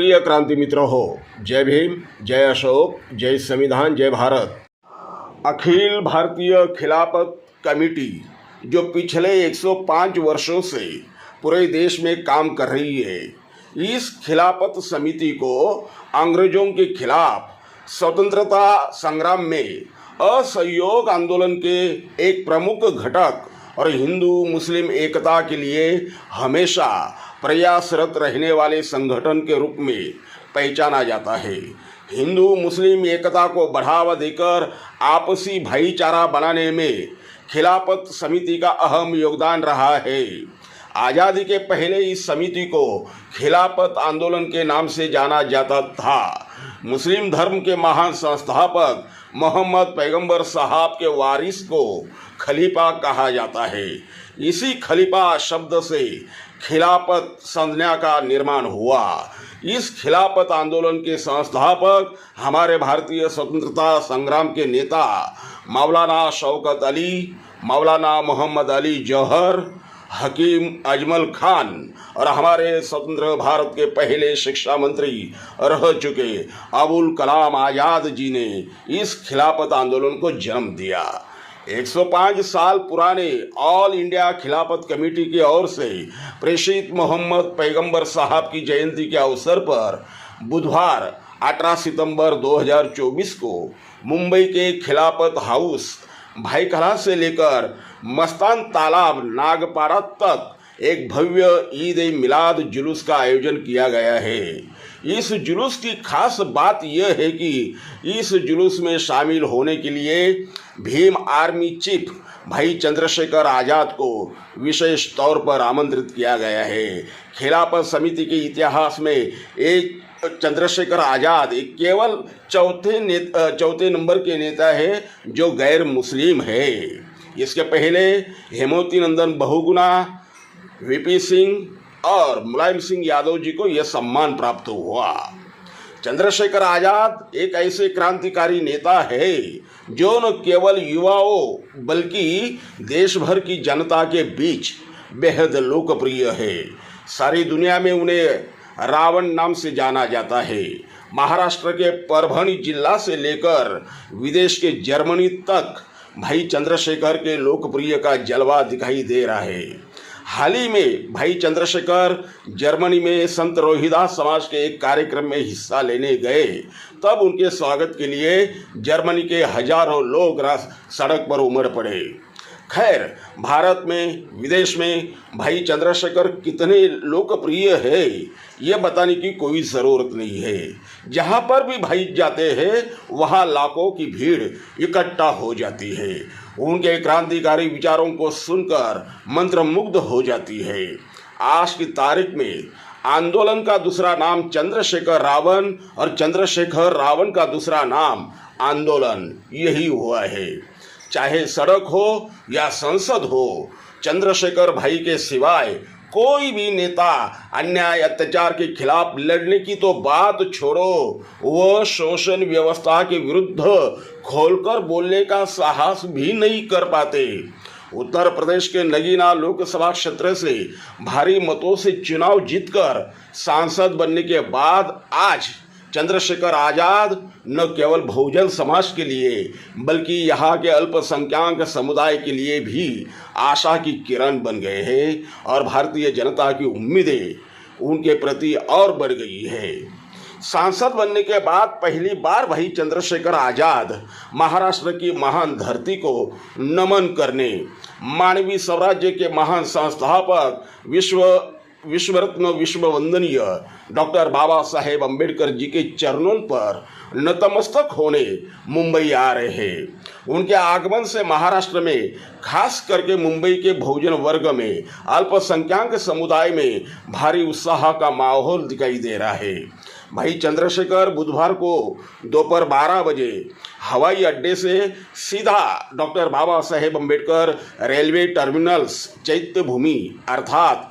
प्रिय क्रांति मित्रों हो, जय भीम, जय अशोक, जय संविधान, जय भारत। अखिल भारतीय खिलाफत कमेटी जो पिछले 105 वर्षों से पूरे देश में काम कर रही है, इस खिलाफत समिति को अंग्रेजों के खिलाफ स्वतंत्रता संग्राम में असहयोग आंदोलन के एक प्रमुख घटक और हिंदू मुस्लिम एकता के लिए हमेशा प्रयासरत रहने वाले संगठन के रूप में पहचाना जाता है। हिंदू मुस्लिम एकता को बढ़ावा देकर आपसी भाईचारा बनाने में खिलाफत समिति का अहम योगदान रहा है। आज़ादी के पहले इस समिति को खिलाफत आंदोलन के नाम से जाना जाता था। मुस्लिम धर्म के महान संस्थापक मोहम्मद पैगंबर साहब के वारिस को खलीफा कहा जाता है। इसी खलीफा शब्द से खिलाफत संज्ञा का निर्माण हुआ। इस खिलाफत आंदोलन के संस्थापक हमारे भारतीय स्वतंत्रता संग्राम के नेता मौलाना शौकत अली, मौलाना मोहम्मद अली जौहर, हकीम अजमल खान और हमारे स्वतंत्र भारत के पहले शिक्षा मंत्री रह चुके अबुल कलाम आज़ाद जी ने इस खिलाफत आंदोलन को जन्म दिया। 105 साल पुराने ऑल इंडिया खिलाफत कमेटी की ओर से प्रेषित मोहम्मद पैगंबर साहब की जयंती के अवसर पर बुधवार 18 सितंबर 2024 को मुंबई के खिलाफत हाउस भाईखला से लेकर मस्तान तालाब नागपाड़ा तक एक भव्य ईद ए मिलाद जुलूस का आयोजन किया गया है। इस जुलूस की खास बात यह है कि इस जुलूस में शामिल होने के लिए भीम आर्मी चीफ भाई चंद्रशेखर आज़ाद को विशेष तौर पर आमंत्रित किया गया है। खिलाफत समिति के इतिहास में एक चंद्रशेखर आज़ाद एक केवल चौथे नंबर के नेता है जो गैर मुस्लिम है। इसके पहले हेमवती नंदन बहुगुणा, वीपी सिंह और मुलायम सिंह यादव जी को यह सम्मान प्राप्त हुआ। चंद्रशेखर आज़ाद एक ऐसे क्रांतिकारी नेता है जो न केवल युवाओं बल्कि देश भर की जनता के बीच बेहद लोकप्रिय है। सारी दुनिया में उन्हें रावण नाम से जाना जाता है। महाराष्ट्र के परभणी जिला से लेकर विदेश के जर्मनी तक भाई चंद्रशेखर के लोकप्रिय का जलवा दिखाई दे रहा है। हाल ही में भाई चंद्रशेखर जर्मनी में संत रोहिदास समाज के एक कार्यक्रम में हिस्सा लेने गए, तब उनके स्वागत के लिए जर्मनी के हजारों लोग सड़क पर उमड़ पड़े। खैर, भारत में विदेश में भाई चंद्रशेखर कितने लोकप्रिय है ये बताने की कोई ज़रूरत नहीं है। जहाँ पर भी भाई जाते हैं वहाँ लाखों की भीड़ इकट्ठा हो जाती है। उनके क्रांतिकारी विचारों को सुनकर मंत्रमुग्ध हो जाती है। आज की तारीख में आंदोलन का दूसरा नाम चंद्रशेखर रावण और चंद्रशेखर रावण का दूसरा नाम आंदोलन यही हुआ है। चाहे सड़क हो या संसद हो, चंद्रशेखर भाई के सिवाय कोई भी नेता अन्याय अत्याचार के खिलाफ लड़ने की तो बात छोड़ो, वो शोषण व्यवस्था के विरुद्ध खोलकर बोलने का साहस भी नहीं कर पाते। उत्तर प्रदेश के नगीना लोकसभा क्षेत्र से भारी मतों से चुनाव जीतकर सांसद बनने के बाद आज चंद्रशेखर आज़ाद न केवल बहुजन समाज के लिए बल्कि यहाँ के अल्पसंख्यक समुदाय के लिए भी आशा की किरण बन गए हैं और भारतीय जनता की उम्मीदें उनके प्रति और बढ़ गई है। सांसद बनने के बाद पहली बार भाई चंद्रशेखर आज़ाद महाराष्ट्र की महान धरती को नमन करने, मानवीय स्वराज्य के महान संस्थापक विश्व रत्न विश्व वंदनीय डॉक्टर बाबा साहेब अम्बेडकर जी के चरणों पर नतमस्तक होने मुंबई आ रहे हैं। उनके आगमन से महाराष्ट्र में खास करके मुंबई के बहुजन वर्ग में अल्पसंख्यक समुदाय में भारी उत्साह का माहौल दिखाई दे रहा है। भाई चंद्रशेखर बुधवार को दोपहर 12 बजे हवाई अड्डे से सीधा doctor Baba Saheb Ambedkar railway terminals चैत्य भूमि अर्थात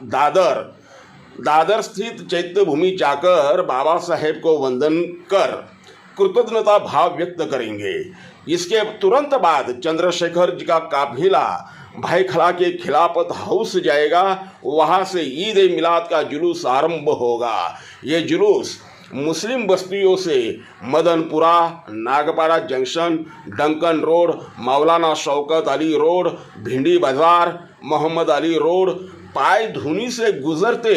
दादर स्थित चैत्य भूमि जाकर बाबा साहेब को वंदन कर कृतज्ञता भाव व्यक्त करेंगे। इसके तुरंत बाद चंद्रशेखर जी का काफिला भाईखला के खिलाफत हाउस जाएगा। वहां से ईद ए मिलाद का जुलूस आरंभ होगा। ये जुलूस मुस्लिम बस्तियों से Madanpura, Nagpada junction, Duncan road, मौलाना शौकत अली रोड, भिंडी बाजार, मोहम्मद अली रोड, पाय धुनी से गुजरते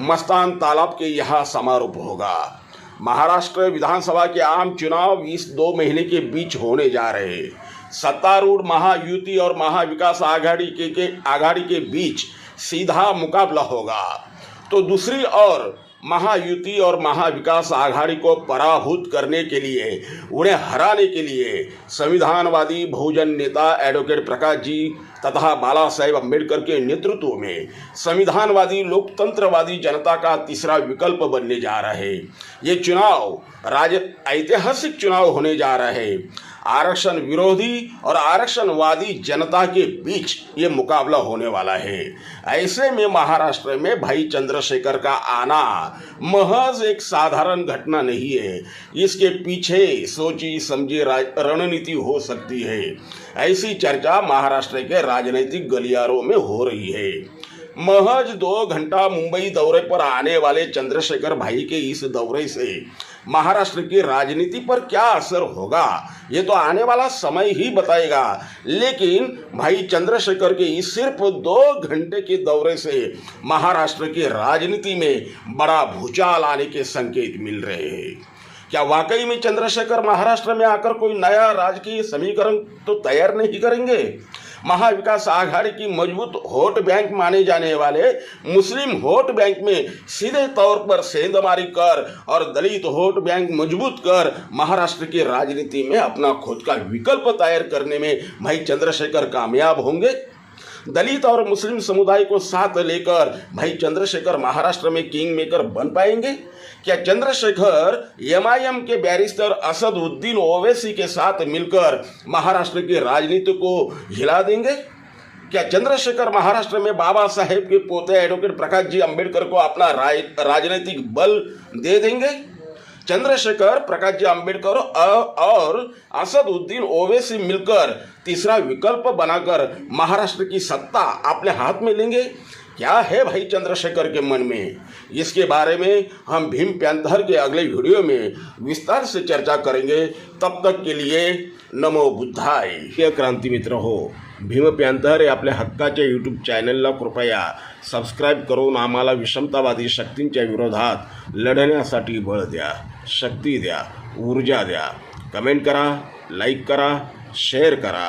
मस्तान तालाब के यहाँ समारोह होगा। महाराष्ट्र विधानसभा के आम चुनाव इस 2 महीने के बीच होने जा रहे हैं। सत्तारूढ़ महायुति और महाविकास आघाड़ी के बीच सीधा मुकाबला होगा, तो दूसरी ओर महायुति और महाविकास आघाड़ी को पराभूत करने के लिए, उन्हें हराने के लिए संविधानवादी बहुजन नेता एडवोकेट प्रकाश जी तथा बाला साहेब अम्बेडकर के नेतृत्व में संविधानवादी लोकतंत्रवादी जनता का तीसरा विकल्प बनने जा रहे। ये चुनाव ऐतिहासिक चुनाव होने जा रहे। आरक्षण विरोधी और आरक्षणवादी जनता के बीच ये मुकाबला होने वाला है। ऐसे में महाराष्ट्र में भाई चंद्रशेखर का आना महज एक साधारण घटना नहीं है, इसके पीछे सोची समझी रणनीति हो सकती है। ऐसी चर्चा महाराष्ट्र के राजनीतिक गलियारों में हो रही है। महज 2 घंटा मुंबई दौरे पर आने वाले चंद्रशेखर भाई के इस दौरे से महाराष्ट्र की राजनीति पर क्या असर होगा, ये तो आने वाला समय ही बताएगा। लेकिन भाई चंद्रशेखर के इस सिर्फ 2 घंटे के दौरे से महाराष्ट्र की राजनीति में बड़ा भूचाल आने के संकेत मिल रहे हैं। क्या वाकई में चंद्रशेखर महाराष्ट्र में आकर कोई नया राजकीय समीकरण तो तैयार नहीं करेंगे? महाविकास आघाड़ी की मजबूत वोट बैंक माने जाने वाले मुस्लिम वोट बैंक में सीधे तौर पर सेंधमारी कर और दलित वोट बैंक मजबूत कर महाराष्ट्र की राजनीति में अपना खुद का विकल्प तैयार करने में भाई चंद्रशेखर कामयाब होंगे। दलित और मुस्लिम समुदाय को साथ लेकर भाई चंद्रशेखर महाराष्ट्र में किंग मेकर बन पाएंगे? क्या चंद्रशेखर एमआईएम के बैरिस्टर असदुद्दीन ओवैसी के साथ मिलकर महाराष्ट्र की राजनीति को हिला देंगे? क्या चंद्रशेखर महाराष्ट्र में बाबा साहेब के पोते एडवोकेट प्रकाश जी अम्बेडकर को अपना राजनीतिक बल दे देंगे? चंद्रशेखर, प्रकाश जी अम्बेडकर और असदुद्दीन ओवैसी मिलकर तीसरा विकल्प बनाकर महाराष्ट्र की सत्ता अपने हाथ में लेंगे? क्या है भाई चंद्रशेखर के मन में? इसके बारे में हम भीम पैंथर के अगले वीडियो में विस्तार से चर्चा करेंगे। तब तक के लिए नमो बुद्धाय। क्रांती मित्र हो, भीम पैंथर हे आपल्या हक्काच्या यूट्यूब चॅनलला कृपया सबस्क्राईब करून आम्हाला विषमतावादी शक्तींच्या विरोधात लढण्यासाठी बळ द्या, शक्ती द्या, ऊर्जा द्या। कमेंट करा, लाईक करा, शेअर करा।